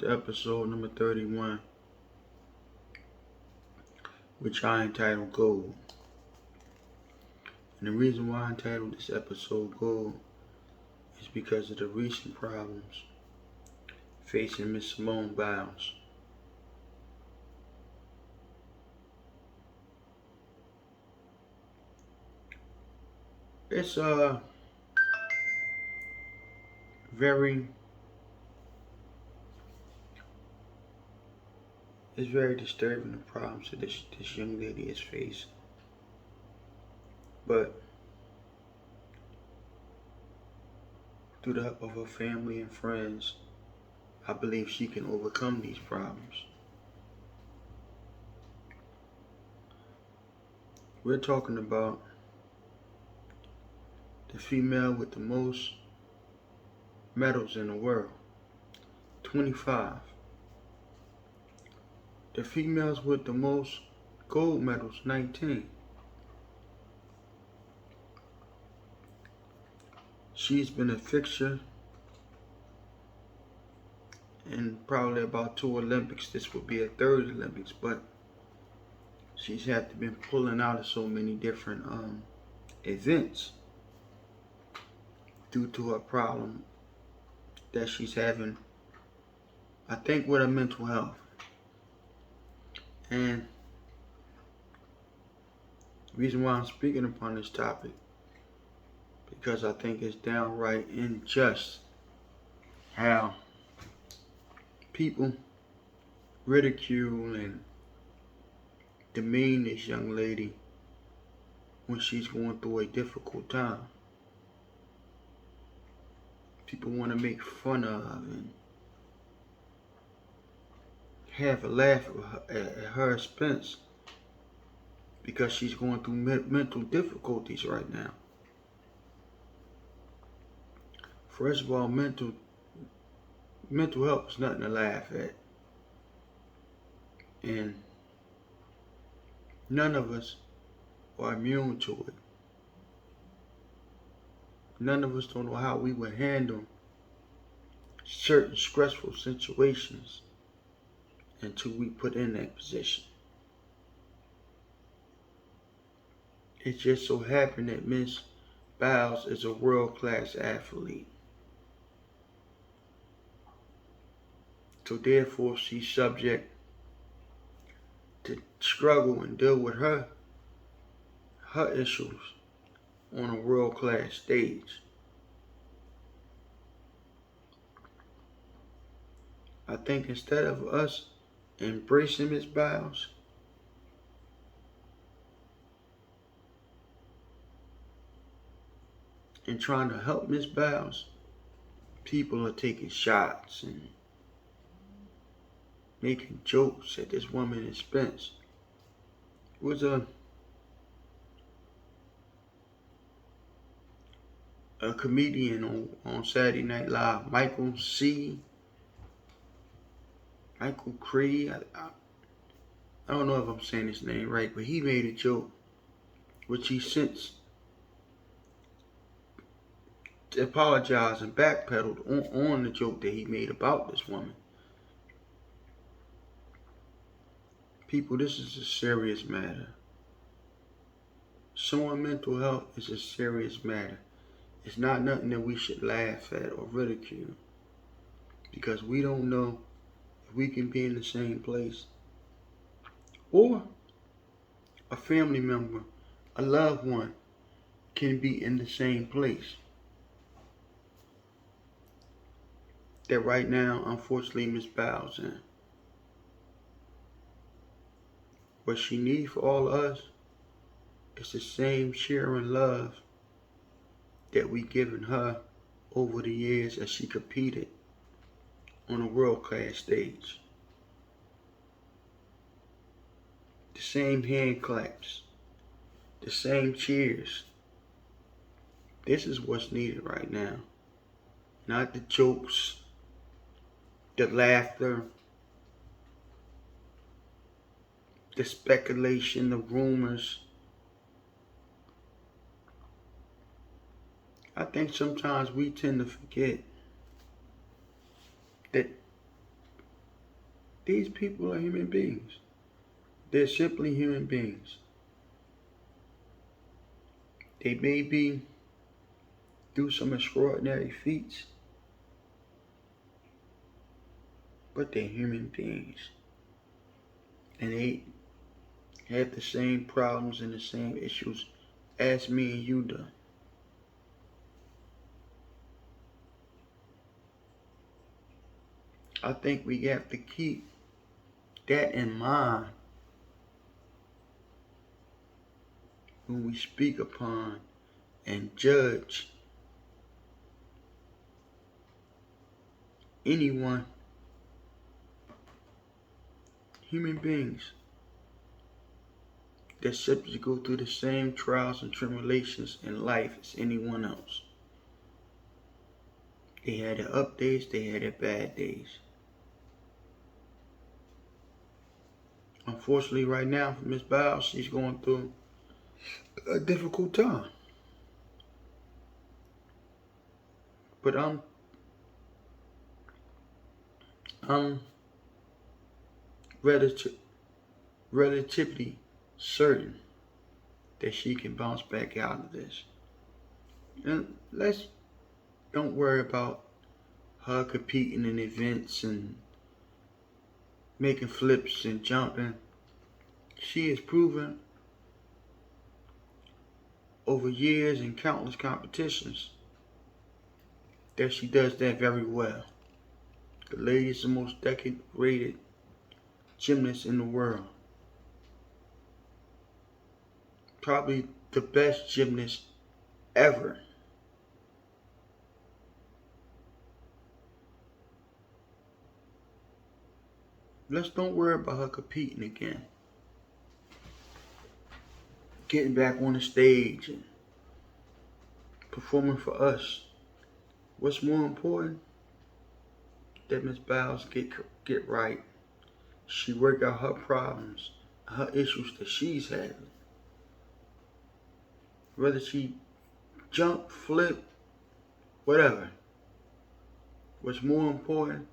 to episode number 31, which I entitled Gold. And the reason why I entitled this episode Gold is because of the recent problems facing Miss Simone Biles. It's very disturbing, the problems that this young lady is facing. But through the help of her family and friends, I believe she can overcome these problems. We're talking about the female with the most medals in the world, 25. The females with the most gold medals, 19. She's been a fixture in probably about 2 Olympics. This would be her 3rd Olympics, but she's had to been pulling out of so many different events due to her problem that she's having, I think, with her mental health. And the reason why I'm speaking upon this topic, because I think it's downright unjust how people ridicule and demean this young lady when she's going through a difficult time. People want to make fun of and have a laugh at her expense because she's going through mental difficulties right now. First of all, mental health is nothing to laugh at. And none of us are immune to it. None of us don't know how we would handle certain stressful situations until we put in that position. It just so happened that Miss Biles is a world-class athlete. So therefore she's subject to struggle and deal with her issues on a world-class stage. I think instead of us embracing Miss Biles, and trying to help Miss Biles, people are taking shots and making jokes at this woman's expense. It was a comedian on Saturday Night Live, Michael Cree. I don't know if I'm saying his name right, but he made a joke, which he since apologized and backpedaled on the joke that he made about this woman. People, this is a serious matter. Showing mental health is a serious matter. It's not nothing that we should laugh at or ridicule, because we don't know if we can be in the same place, or a family member, a loved one can be in the same place that right now, unfortunately, Miss Biles in. What she needs for all of us is the same sharing love that we given her over the years as she competed on a world-class stage. The same hand claps, the same cheers. This is what's needed right now. Not the jokes, the laughter, the speculation, the rumors. I think sometimes we tend to forget that These people are human beings. They're simply human beings. They may be do some extraordinary feats, but they're human beings. And they have the same problems and the same issues as me and you do. I think we have to keep that in mind when we speak upon and judge anyone, human beings, that's subject to go through the same trials and tribulations in life as anyone else. They had their up days, they had their bad days. Unfortunately, right now, for Miss Biles, she's going through a difficult time. But I'm relatively certain that she can bounce back out of this. And don't worry about her competing in events and making flips and jumping. She has proven over years and countless competitions that she does that very well. The lady is the most decorated gymnast in the world. Probably the best gymnast ever. Let's don't worry about her competing again. Getting back on the stage and performing for us. What's more important? That Miss Biles get right. She work out her problems, her issues that she's having. Whether she jump, flip, whatever. What's more important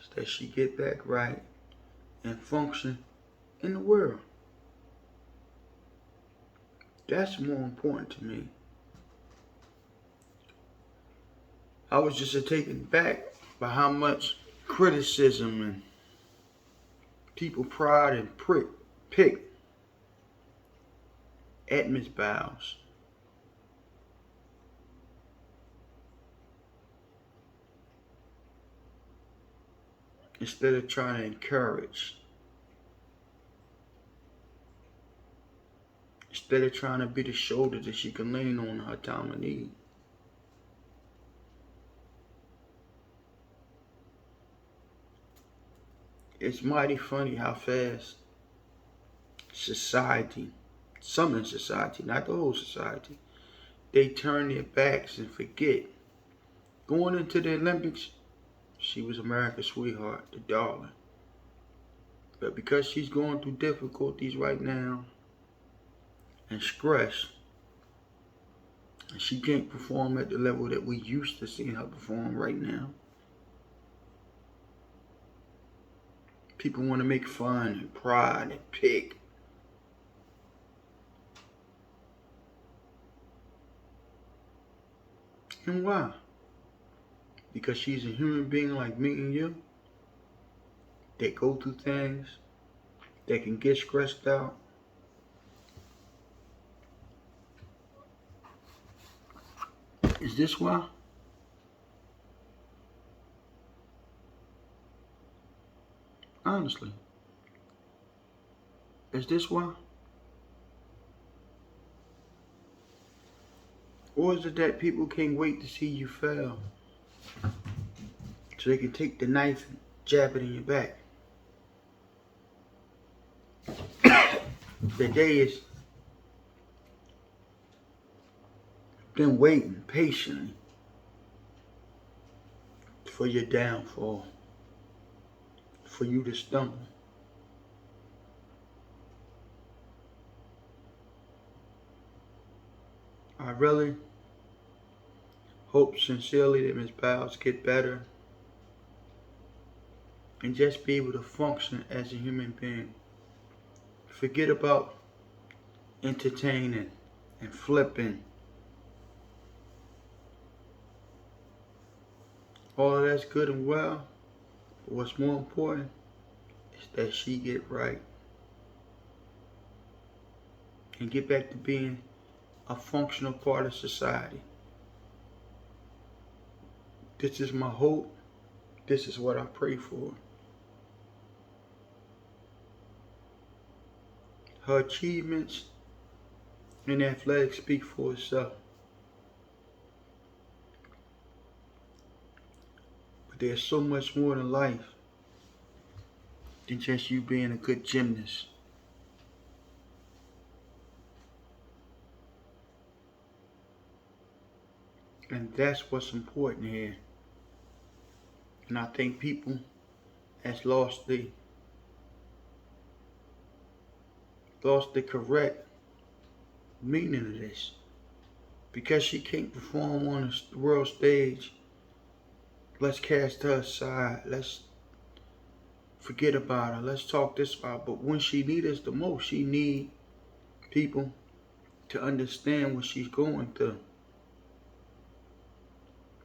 is that she get back right and function in the world. That's more important to me. I was just taken back by how much criticism and people pride and pick at Miss Biles. Instead of trying to encourage. Instead of trying to be the shoulder that she can lean on in her time of need. It's mighty funny how fast society, some in society, not the whole society, they turn their backs and forget. Going into the Olympics, she was America's sweetheart, the darling. But because she's going through difficulties right now and stress, and she can't perform at the level that we used to seeing her perform right now, people want to make fun and pride and pick. And why? Because she's a human being like me and you. They go through things. They can get stressed out. Is this why? Honestly. Is this why? Or is it that people can't wait to see you fail so they can take the knife and jab it in your back? The day is been waiting patiently for your downfall, for you to stumble. I really hope sincerely that Ms. Biles get better and just be able to function as a human being. Forget about entertaining and flipping. All of that's good and well, but what's more important is that she get right and get back to being a functional part of society. This is my hope. This is what I pray for. Her achievements in athletics speak for itself. But there's so much more to life than just you being a good gymnast. And that's what's important here. And I think people has lost the correct meaning of this. Because she can't perform on the world stage, let's cast her aside. Let's forget about her. Let's talk this about her. But when she needs us the most, she need people to understand what she's going through.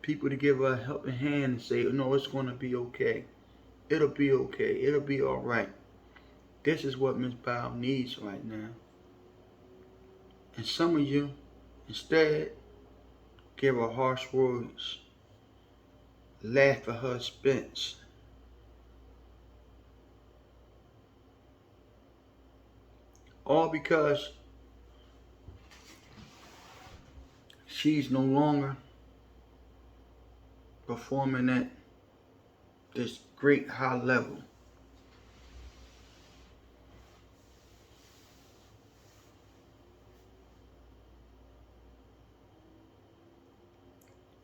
People to give her a helping hand and say, no, it's going to be okay. It'll be okay. It'll be all right. This is what Miss Biles needs right now. And some of you, instead, give her harsh words. Laugh at her expense. All because she's no longer performing at this great high level.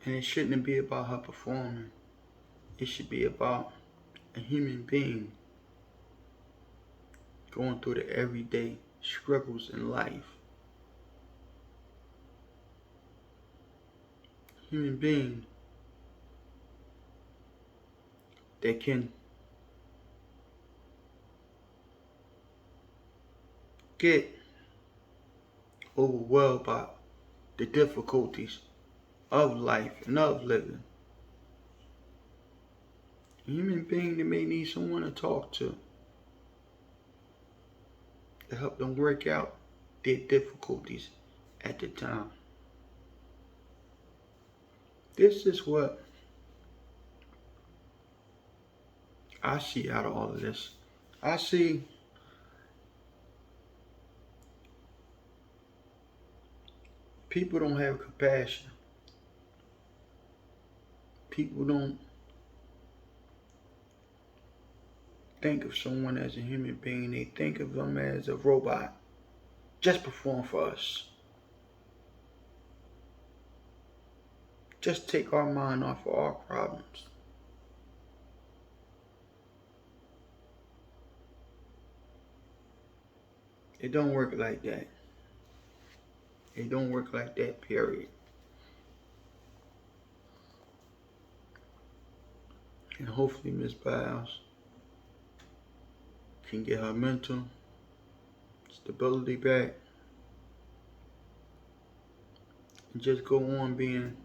And it shouldn't be about her performing. It should be about a human being going through the everyday struggles in life. Human being that can get overwhelmed by the difficulties of life and of living. A human being that may need someone to talk to help them work out their difficulties at the time. This is what I see out of all of this. I see people don't have compassion. People don't think of someone as a human being. They think of them as a robot. Just perform for us. Just take our mind off of our problems. It don't work like that. It don't work like that, period. And hopefully Miss Biles can get her mental stability back and just go on being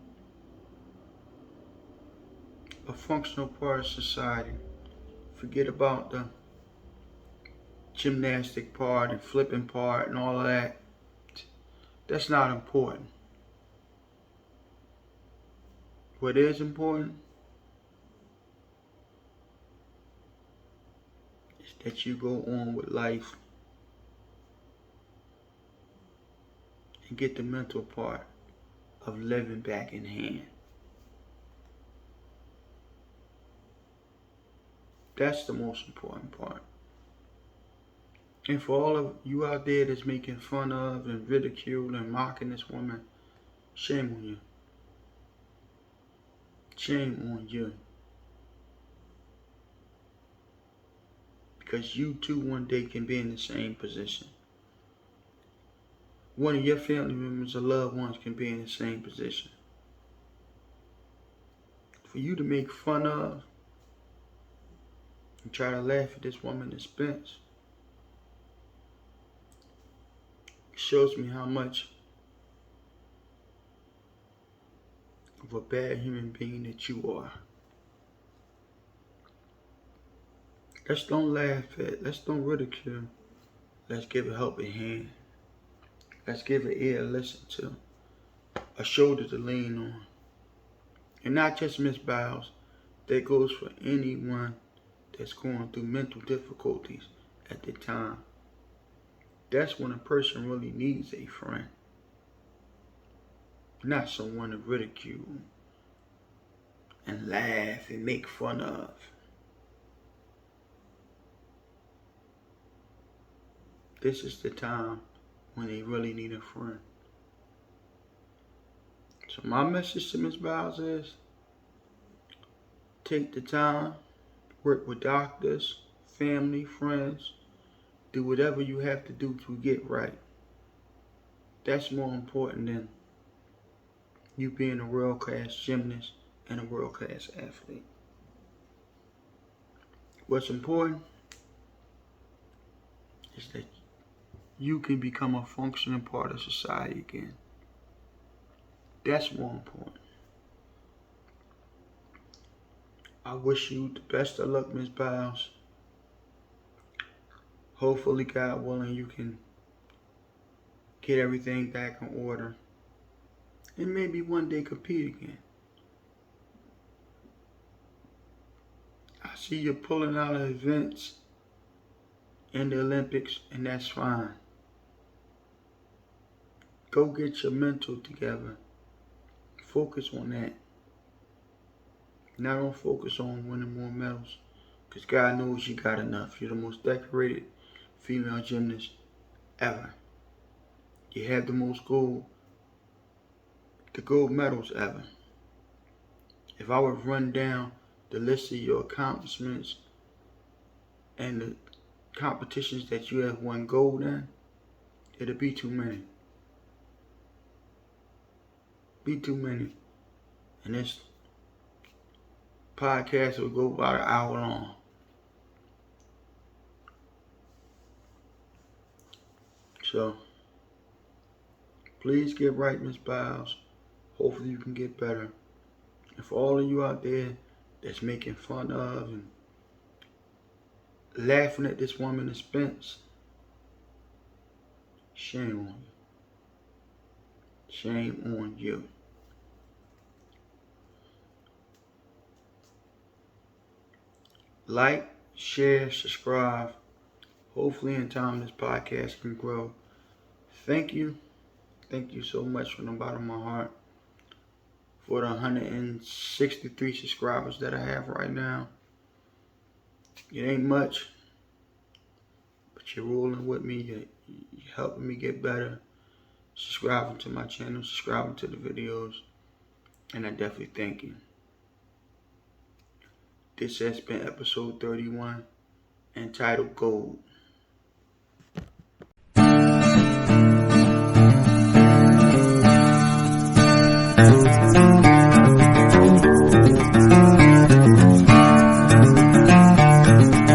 a functional part of society. Forget about the gymnastic part and flipping part and all of that. That's not important. What is important is that you go on with life and get the mental part of living back in hand. That's the most important part. And for all of you out there that's making fun of and ridicule and mocking this woman, shame on you. Shame on you. Because you too one day can be in the same position. One of your family members or loved ones can be in the same position. For you to make fun of and try to laugh at this woman's expense. It shows me how much of a bad human being that you are. Let's don't laugh at, let's don't ridicule. Let's give a helping hand. Let's give an ear to listen to, a shoulder to lean on. And not just Miss Biles, that goes for anyone that's going through mental difficulties at the time. That's when a person really needs a friend, not someone to ridicule and laugh and make fun of. This is the time when they really need a friend. So my message to Miss Biles is, take the time, work with doctors, family, friends, do whatever you have to do to get right. That's more important than you being a world-class gymnast and a world-class athlete. What's important is that you can become a functioning part of society again. That's more important. I wish you the best of luck, Miss Biles. Hopefully, God willing, you can get everything back in order and maybe one day compete again. I see you pulling out of events in the Olympics, and that's fine. Go get your mental together. Focus on that. Now don't focus on winning more medals, because God knows you got enough. You're the most decorated female gymnast ever. You have the most gold medals ever. If I would run down the list of your accomplishments and the competitions that you have won gold in, it'll be too many. Be too many. And this podcast will go about an hour long. So, please get right, Miss Biles. Hopefully you can get better. And for all of you out there that's making fun of and laughing at this woman's expense, shame on you. Shame on you. Like, share, subscribe. Hopefully in time this podcast can grow. Thank you. Thank you so much from the bottom of my heart for the 163 subscribers that I have right now. It ain't much, but you're rolling with me. You're helping me get better. Subscribing to my channel, subscribing to the videos, and I definitely thank you. This has been episode 31, entitled Gold.